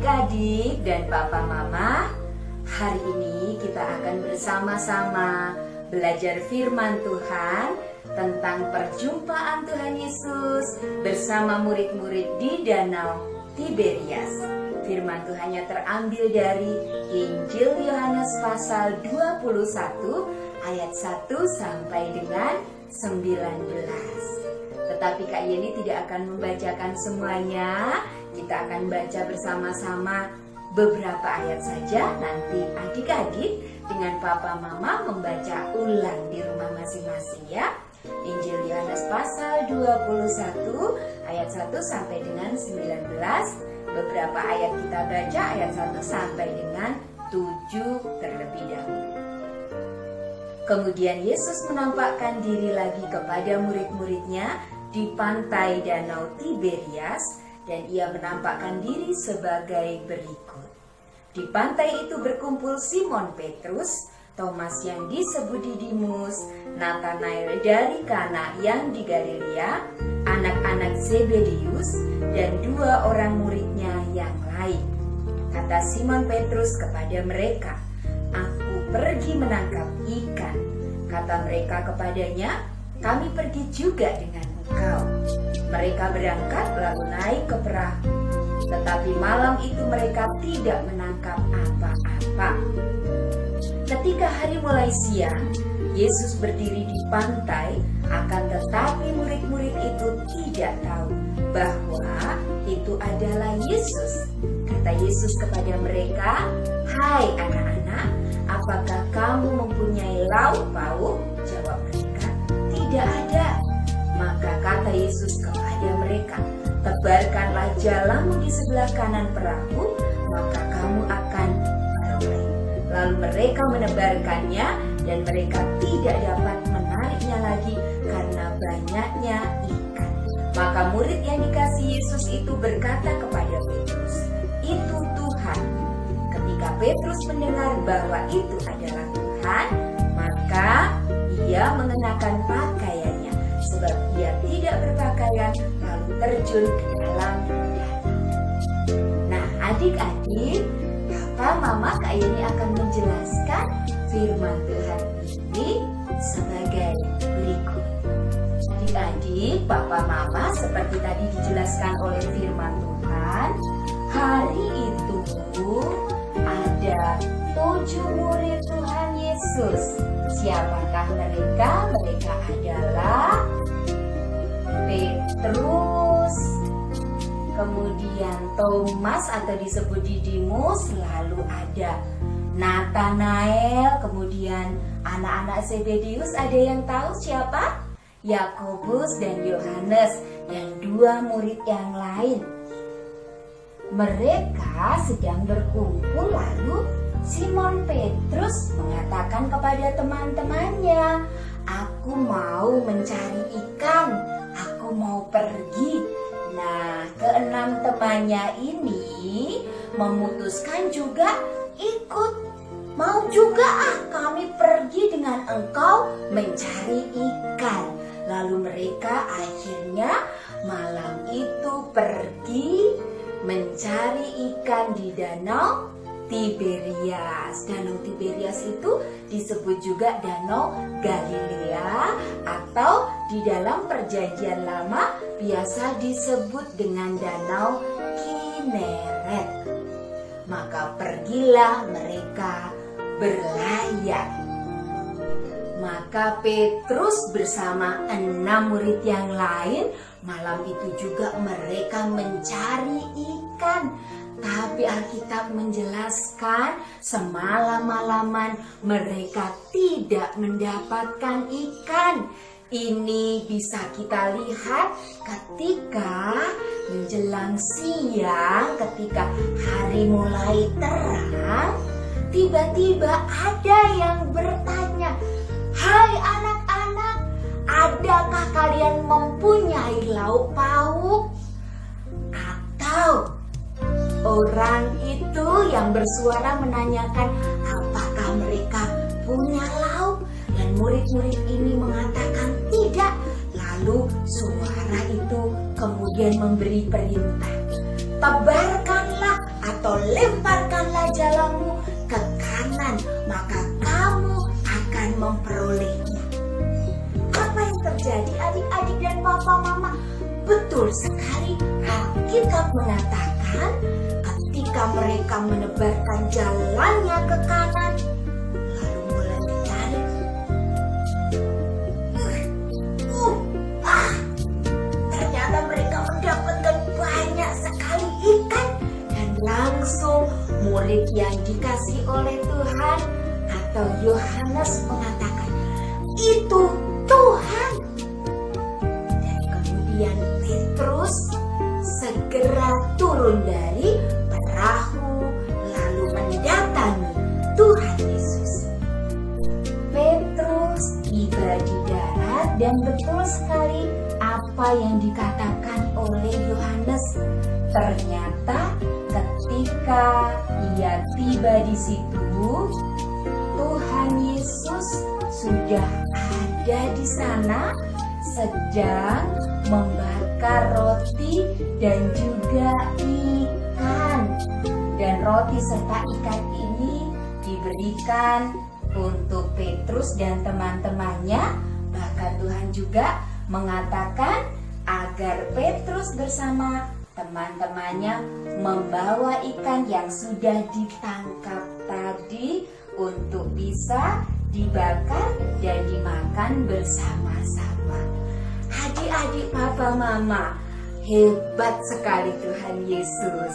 Adik-adik dan Papa Mama, hari ini kita akan bersama-sama belajar firman Tuhan tentang perjumpaan Tuhan Yesus bersama murid-murid di Danau Tiberias. Firman Tuhannya terambil dari Injil Yohanes pasal 21 ayat 1 sampai dengan 19. Tetapi Kak Yeni tidak akan membacakan semuanya. Kita akan baca bersama-sama beberapa ayat saja. Nanti adik-adik dengan Papa Mama membaca ulang di rumah masing-masing ya. Injil Yohanes pasal 21 ayat 1 sampai dengan 19. Beberapa ayat kita baca ayat 1 sampai dengan 7 terlebih dahulu. Kemudian Yesus menampakkan diri lagi kepada murid-muridnya di pantai Danau Tiberias, dan ia menampakkan diri sebagai berikut. Di pantai itu berkumpul Simon Petrus, Thomas yang disebut Didimus, Nathanael dari Kana yang di Galilea, anak-anak Zebedius, dan 2 orang muridnya yang lain. Kata Simon Petrus kepada mereka, "Aku pergi menangkap ikan." Kata mereka kepadanya, "Kami pergi juga dengan engkau." Mereka berangkat lalu naik ke perahu. Tetapi malam itu mereka tidak menangkap apa-apa. Ketika hari mulai siang, Yesus berdiri di pantai, akan tetapi murid-murid itu tidak tahu bahwa itu adalah Yesus. Kata Yesus kepada mereka, "Hai anak-anak, apakah kamu mempunyai lauk pauk?" Jawab mereka, "Tidak ada." Maka kata Yesus kepada mereka, "Tebarkanlah jalamu di sebelah kanan perahu, maka kamu akan beroleh." Lalu mereka menebarkannya, dan mereka tidak dapat menariknya lagi karena banyaknya ikan. Maka murid yang dikasihi Yesus itu berkata kepada Petrus, "Itu Tuhan." Ketika Petrus mendengar bahwa itu adalah Tuhan, maka ia mengenakan pakaiannya, sebab ia tidak berpakaian, lalu terjun ke dalam danau. Nah adik-adik, Papa Mama Kak Yeni akan menjelaskan firman Tuhan ini sebagai berikut. Adik-adik, Papa Mama, seperti tadi dijelaskan oleh firman Tuhan, hari itu ada 7 murid Tuhan Yesus. Siapakah mereka? Mereka adalah Petrus, kemudian Thomas atau disebut Didimus, lalu ada Nathanael, kemudian anak-anak Zebedius. Ada yang tahu siapa? Yakobus dan Yohanes, dan 2 murid yang lain. Mereka sedang berkumpul, lalu Simon Petrus mengatakan kepada teman-temannya, "Aku mau mencari ikan, aku mau pergi." Nah, ke-6 temannya ini memutuskan juga ikut. "Mau juga kami pergi dengan engkau mencari ikan." Lalu mereka akhirnya malam itu pergi mencari ikan di Danau Tiberias. Danau Tiberias itu disebut juga Danau Galilea, atau di dalam Perjanjian Lama biasa disebut dengan Danau Kineret. Maka pergilah mereka berlayar. Maka Petrus bersama 6 murid yang lain malam itu juga mereka mencari ikan. Tapi Alkitab menjelaskan semalam-malaman mereka tidak mendapatkan ikan. Ini bisa kita lihat ketika menjelang siang, ketika hari mulai terang, tiba-tiba ada yang bertanya, "Hai anak-anak, adakah kalian mempunyai lauk pauk?" Atau orang itu yang bersuara menanyakan apakah mereka punya lauk, dan murid-murid ini mengatakan tidak. Lalu suara itu kemudian memberi perintah, "Tebarkanlah atau lemparkanlah jalamu ke kanan, maka kamu akan memperolehnya. Apa yang terjadi adik-adik dan papa mama? Betul sekali, Alkitab mengatakan ketika mereka menebarkan jalannya ke kanan, lalu mulai ditarik. Ternyata mereka mendapatkan banyak sekali ikan, dan langsung murid yang dikasih oleh Tuhan atau Yohanes mengatakan, "Itu Tuhan." Dan kemudian Petrus segera turun dari perahu lalu mendatangi Tuhan Yesus. Petrus tiba di darat dan betul sekali apa yang dikatakan oleh Yohanes. Ternyata ketika ia tiba di situ, Tuhan Yesus sudah ada di sana sedang membakar roti dan juga ikan. Dan roti serta ikan ini diberikan untuk Petrus dan teman-temannya. Bahkan Tuhan juga mengatakan agar Petrus bersama teman-temannya membawa ikan yang sudah ditangkap tadi untuk bisa dibakar dan dimakan bersama-sama. Adik-adik, papa, mama, hebat sekali Tuhan Yesus.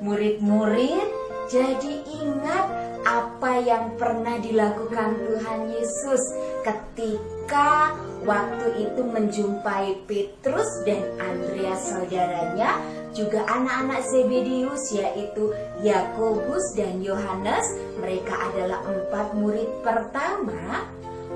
Murid-murid jadi ingat apa yang pernah dilakukan Tuhan Yesus ketika waktu itu menjumpai Petrus dan Andreas saudaranya, juga anak-anak Zebedeus yaitu Yakobus dan Yohanes. Mereka adalah 4 murid pertama.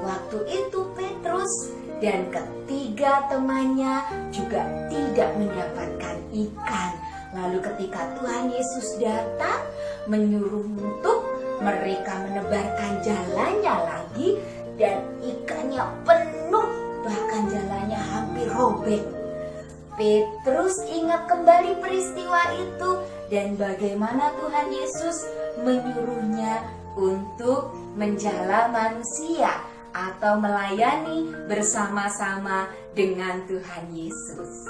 Waktu itu Petrus dan ketiga temannya juga tidak mendapatkan ikan. Lalu ketika Tuhan Yesus datang menyuruh untuk mereka menebarkan jalannya lagi, dan ikannya penuh, bahkan jalannya hampir robek. Petrus ingat kembali peristiwa itu dan bagaimana Tuhan Yesus menyuruhnya untuk menjala manusia atau melayani bersama-sama dengan Tuhan Yesus.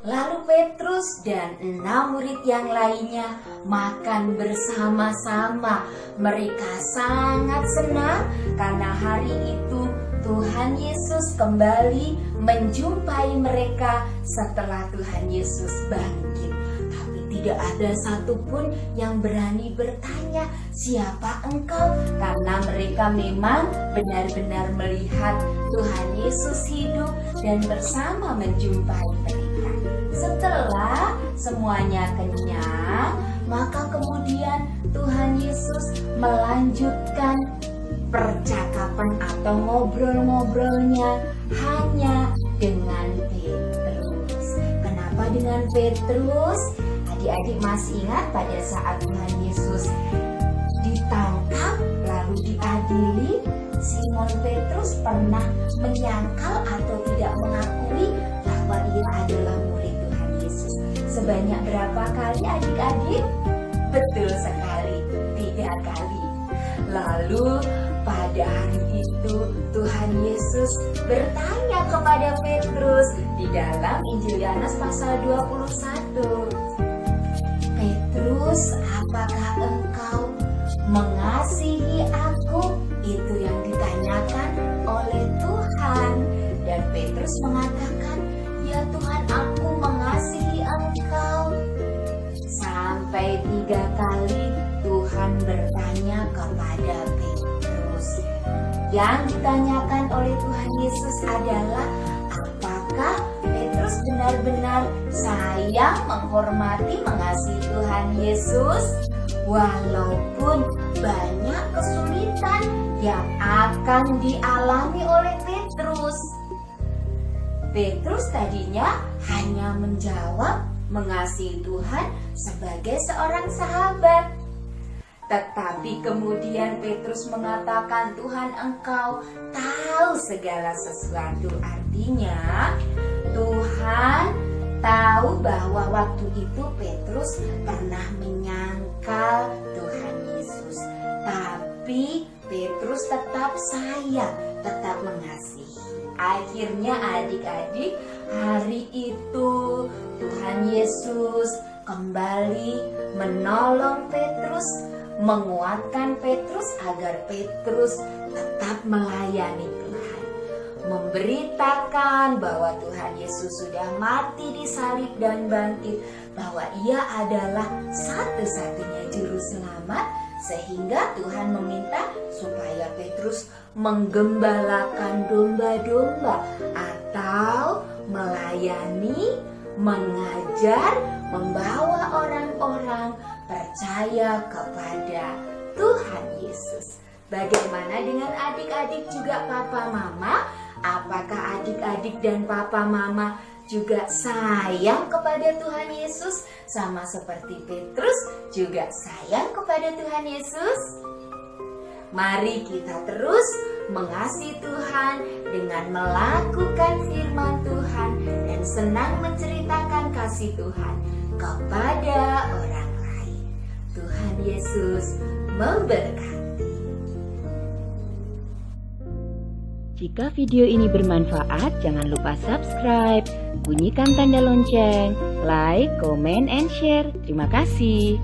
Lalu Petrus dan 6 murid yang lainnya makan bersama-sama. Mereka sangat senang karena hari itu Tuhan Yesus kembali menjumpai mereka setelah Tuhan Yesus bangkit. Tapi tidak ada satupun yang berani bertanya, "Siapa engkau?" Karena mereka memang benar-benar melihat Tuhan Yesus hidup dan bersama menjumpai mereka. Setelah semuanya kenyang, maka kemudian Tuhan Yesus melanjutkan percakapan atau ngobrol-ngobrolnya hanya dengan Petrus. Kenapa dengan Petrus? Adik-adik masih ingat pada saat Tuhan Yesus ditangkap lalu diadili, Simon Petrus pernah menyangkal atau tidak mengakui bahwa ia adalah murid Tuhan Yesus. Sebanyak berapa kali adik-adik? Betul sekali, 3 kali. Lalu pada hari itu Tuhan Yesus bertanya kepada Petrus di dalam Injil Yohanes pasal 21. "Petrus, apakah engkau mengasihi aku?" Itu yang ditanyakan oleh Tuhan. Dan Petrus mengatakan, "Ya Tuhan, aku mengasihi engkau." Sampai 3 kali Tuhan bertanya kepada Petrus. Yang ditanyakan oleh Tuhan Yesus adalah, apakah Petrus benar-benar sayang, menghormati, mengasihi Tuhan Yesus walaupun banyak kesulitan yang akan dialami oleh Petrus. Petrus tadinya hanya menjawab mengasihi Tuhan sebagai seorang sahabat. Tetapi kemudian Petrus mengatakan, "Tuhan, engkau tahu segala sesuatu." Artinya Tuhan tahu bahwa waktu itu Petrus pernah menyangkal akal Tuhan Yesus. Tapi Petrus tetap sayang, tetap mengasihi. Akhirnya adik-adik, hari itu Tuhan Yesus kembali menolong Petrus, menguatkan Petrus agar Petrus tetap melayani Tuhan. Memberitakan bahwa Tuhan Yesus sudah mati di salib dan bangkit, bahwa ia adalah satu-satunya juru selamat, sehingga Tuhan meminta supaya Petrus menggembalakan domba-domba atau melayani, mengajar, membawa orang-orang percaya kepada Tuhan Yesus. Bagaimana dengan adik-adik juga papa mama? Apakah adik-adik dan papa mama juga sayang kepada Tuhan Yesus? Sama seperti Petrus juga sayang kepada Tuhan Yesus? Mari kita terus mengasihi Tuhan dengan melakukan firman Tuhan dan senang menceritakan kasih Tuhan kepada orang lain. Tuhan Yesus memberkati. Jika video ini bermanfaat, jangan lupa subscribe, bunyikan tanda lonceng, like, comment, and share. Terima kasih.